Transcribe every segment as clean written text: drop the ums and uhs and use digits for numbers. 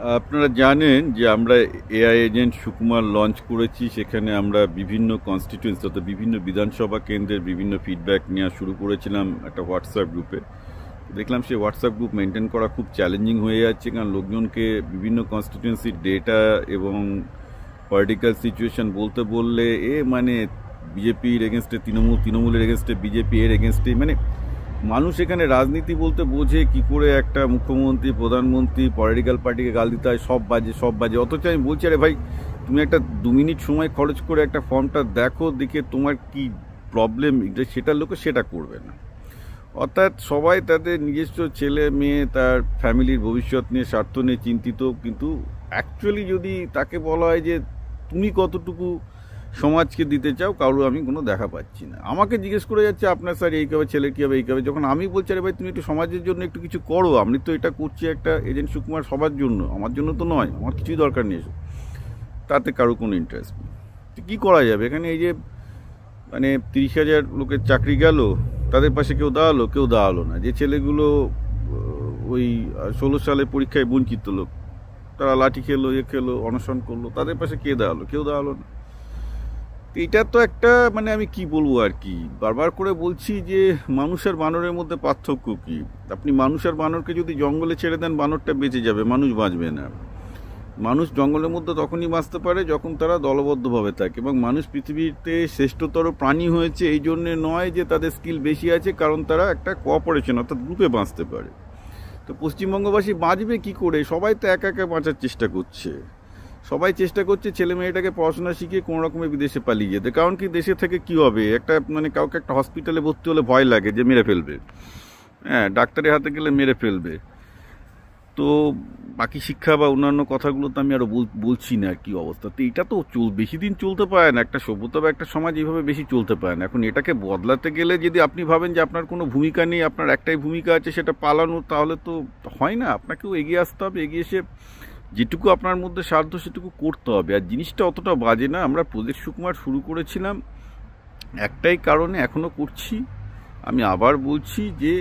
আপনারা জানেন যে আমরা এআই এজেন্ট সুকুমার লঞ্চ করেছি। সেখানে আমরা বিভিন্ন কনস্টিটিউয়েন্সি অর্থাৎ বিভিন্ন বিধানসভা কেন্দ্রের বিভিন্ন ফিডব্যাক নেওয়া শুরু করেছিলাম একটা হোয়াটসঅ্যাপ গ্রুপে। দেখলাম সেই হোয়াটসঅ্যাপ গ্রুপ মেনটেন করা খুব চ্যালেঞ্জিং হয়ে যাচ্ছে, কারণ লোকজনকে বিভিন্ন কনস্টিটিউয়েন্সির ডেটা এবং পলিটিক্যাল সিচুয়েশন বলতে বললে মানে বিজেপির এগেনস্টে তৃণমূল, তৃণমূলের এগেনস্টে বিজেপি, এর এগেনস্টে মানে মানুষ এখানে রাজনীতি বলতে বোঝে কি করে একটা মুখ্যমন্ত্রী, প্রধানমন্ত্রী, পলিটিক্যাল পার্টিকে গাল দিতে হয়, সব বাজে। অথচ আমি বলছি, আরে ভাই, তুমি একটা 2 মিনিট সময় খরচ করে একটা ফর্মটা দেখো, দেখে তোমার কি প্রবলেম সেটা লোকে সেটা করবে না। অর্থাৎ সবাই তাদের নিজস্ব ছেলে মেয়ে, তার ফ্যামিলির ভবিষ্যৎ নিয়ে, স্বার্থ নিয়ে চিন্তিত, কিন্তু অ্যাকচুয়ালি যদি তাকে বলা হয় যে তুমি কতটুকু সমাজকে দিতে চাও, কারো আমি কোনো দেখা পাচ্ছি না। আমাকে জিজ্ঞেস করে যাচ্ছে আপনার স্যার এই কবে, ছেলে কী হবে, এই কবে, যখন আমি বলছি আরে ভাই তুমি একটু সমাজের জন্য একটু কিছু করো, আমি তো এটা করছি একটা এজেন্ট সুকুমার সবার জন্য, আমার জন্য তো নয়, আমার কিছুই দরকার নেই, তাতে কারো কোনো ইন্টারেস্ট নেই। তো কী করা যাবে এখানে? এই যে মানে 30,000 লোকের চাকরি গেল, তাদের পাশে কেউ দাঁড়ালো না। যে ছেলেগুলো ওই 16 সালে পরীক্ষায় বঞ্চিত লোক, তারা লাঠি খেলো, খেলো, অনশন করলো, তাদের পাশে কেউ দাঁড়ালো না। এটা তো একটা মানে আমি কি বলবো আর কি, বারবার করে বলছি যে মানুষ আর বানরের মধ্যে পার্থক্য কি? আপনি মানুষ আর বানরকে যদি জঙ্গলে ছেড়ে দেন, বানরটা বেঁচে যাবে, মানুষ বাঁচবে না। মানুষ জঙ্গলের মধ্যে তখনই বাঁচতে পারে যখন তারা দলবদ্ধভাবে থাকে, এবং মানুষ পৃথিবীতে শ্রেষ্ঠতর প্রাণী হয়েছে এই জন্যে নয় যে তাদের স্কিল বেশি আছে, কারণ তারা একটা কোঅপারেশন অর্থাৎ গ্রুপে বাঁচতে পারে। তো পশ্চিমবঙ্গবাসী বাঁচবে কি করে? সবাই তো একা একা বাঁচার চেষ্টা করছে। সবাই চেষ্টা করছে ছেলে মেয়েটাকে পড়াশোনা শিখিয়ে কোনো রকমের বিদেশে পালিয়ে যেতে। কারণ কি, দেশে থেকে কি হবে? একটা মানে কাউকে একটা হসপিটালে ভর্তি হলে ভয় লাগে যে মেরে ফেলবে, হ্যাঁ, ডাক্তারের হাতে গেলে মেরে ফেলবে। তো বাকি শিক্ষা বা অন্যান্য কথাগুলো তো আমি আরও বলছি না কি অবস্থা। তো এটা তো বেশি দিন চলতে পারে না, একটা সভ্যতা বা একটা সমাজ এইভাবে বেশি চলতে পারে না। এখন এটাকে বদলাতে গেলে যদি আপনি ভাবেন যে আপনার কোনো ভূমিকা নেই, আপনার একটাই ভূমিকা আছে সেটা পালানো, তাহলে তো হয় না। আপনাকেও এগিয়ে আসতে হবে, এগিয়ে এসে যেটুকু আপনার মধ্যে সাধ্য সেটুকু করতে হবে। আর জিনিসটা অতটা বাজে না। আমরা প্রজেক্ট সুকুমার শুরু করেছিলাম একটাই কারণে, এখনও করছি। আমি আবার বলছি যে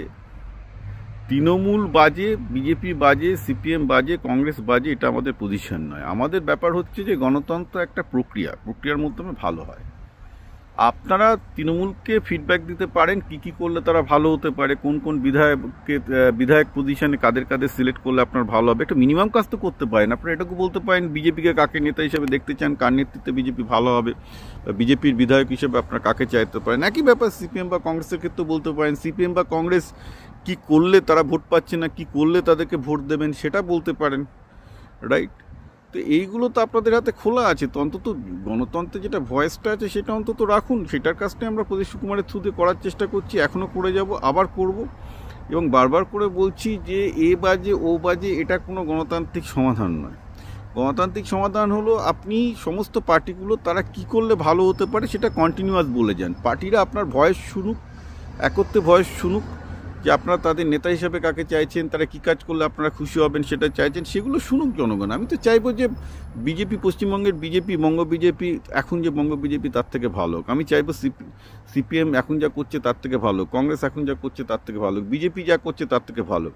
তৃণমূল বাজে, বিজেপি বাজে, সিপিএম বাজে, কংগ্রেস বাজে, এটা আমাদের পজিশন নয়। আমাদের ব্যাপার হচ্ছে যে গণতন্ত্র একটা প্রক্রিয়ার মাধ্যমে ভালো হয়। আপনারা তৃণমূলকে ফিডব্যাক দিতে পারেন কি কি করলে তারা ভালো হতে পারে, কোন কোন বিধায়ক পজিশনে কাদের সিলেক্ট করলে আপনার ভালো হবে, একটা মিনিমাম কাজ তো করতে পারেন। আপনারা এটাকে বলতে পারেন বিজেপিকে কাকে নেতা হিসেবে দেখতে চান, কার নেতৃত্বে বিজেপি ভালো হবে, বিজেপির বিধায়ক হিসেবে আপনারা কাকে চাইতে পারেন। একই ব্যাপার সিপিএম বা কংগ্রেসের ক্ষেত্রে বলতে পারেন সিপিএম বা কংগ্রেস কি করলে তারা ভোট পাচ্ছে না, কি করলে তাদেরকে ভোট দেবেন সেটা বলতে পারেন, রাইট? তো এইগুলো তো আপনাদের হাতে খোলা আছে। তো অন্তত গণতন্ত্রে যেটা ভয়েসটা আছে সেটা অন্তত রাখুন। সেটার কাজটাই আমরা প্রদীপ সুকুমারের থ্রুতে করার চেষ্টা করছি, এখনও করে যাব, আবার করব। এবং বারবার করে বলছি যে এ বাজে ও বাজে, এটা কোনো গণতান্ত্রিক সমাধান নয়। গণতান্ত্রিক সমাধান হলো আপনি সমস্ত পার্টিগুলো তারা কি করলে ভালো হতে পারে সেটা কন্টিনিউয়াস বলে যান। পার্টিরা আপনার ভয়েস শুনুক, একত্রে ভয়েস শুনুক, যে আপনারা তাদের নেতা হিসাবে কাকে চাইছেন, তারা কী কাজ করলে আপনারা খুশি হবেন সেটা চাইছেন, সেগুলো শুনুক জনগণ। আমি তো চাইবো যে বিজেপি, পশ্চিমবঙ্গের বিজেপি, বঙ্গ বিজেপি, এখন যে বঙ্গ বিজেপি তার থেকে ভালো। আমি চাইবো সিপিএম এখন যা করছে তার থেকে ভালো, কংগ্রেস এখন যা করছে তার থেকে ভালো, বিজেপি যা করছে তার থেকে ভালো।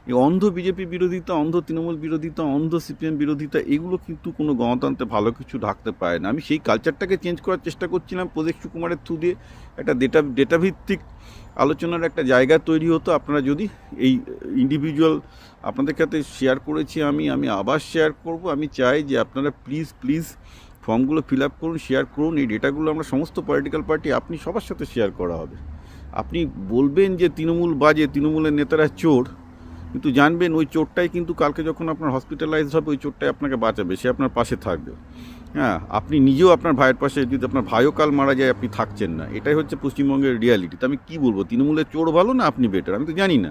এই অন্ধ বিজেপি বিরোধিতা, অন্ধ তৃণমূল বিরোধিতা, অন্ধ সিপিএম বিরোধিতা, এগুলো কিন্তু কোনো গণতন্ত্রে ভালো কিছু ঢাকতে পারে না। আমি সেই কালচারটাকে চেঞ্জ করার চেষ্টা করছিলাম প্রজেক্ট সুকুমারের থ্রু দিয়ে। একটা ডেটাভিত্তিক আলোচনার একটা জায়গা তৈরি হতো। আপনারা যদি এই ইন্ডিভিজুয়াল আপনাদের ক্ষেত্রে শেয়ার করেছি, আমি আবার শেয়ার করব। আমি চাই যে আপনারা প্লিজ ফর্মগুলো ফিল আপ করুন, শেয়ার করুন। এই ডেটাগুলো আমরা সমস্ত পলিটিক্যাল পার্টি, আপনি সবার সাথে শেয়ার করা হবে। আপনি বলবেন যে তৃণমূল বাজে, তৃণমূলের নেতারা চোর, কিন্তু জানবেন ওই চোরটাই কিন্তু কালকে যখন আপনার হসপিটালাইজড হবে, ওই চোরটাই আপনাকে বাঁচাবে, সে আপনার পাশে থাকবে। হ্যাঁ, আপনি নিজেও আপনার ভাইয়ের পাশে, যদি আপনার ভাইও কাল মারা যায় আপনি থাকছেন না। এটাই হচ্ছে পশ্চিমবঙ্গের রিয়ালিটি। তো আমি কী বলবো, তৃণমূলের চোর ভালো না আপনি বেটার, আমি তো জানি না।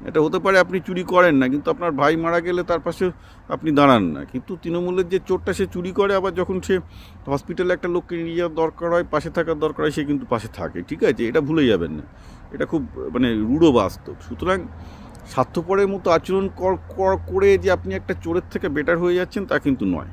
এটা হতে পারে আপনি চুরি করেন না, কিন্তু আপনার ভাই মারা গেলে তার পাশে আপনি দাঁড়ান না। কিন্তু তৃণমূলের যে চোরটা, সে চুরি করে, আবার যখন সে হসপিটালে একটা লোককে নিয়ে যাওয়ার দরকার হয়, পাশে থাকার দরকার হয়, সে কিন্তু পাশে থাকে। ঠিক আছে, এটা ভুলে যাবেন না। এটা খুব মানে রূঢ় বাস্তব। সুতরাং স্বার্থপরের মতো আচরণ করে যে আপনি একটা চোরের থেকে বেটার হয়ে যাচ্ছেন তা কিন্তু নয়।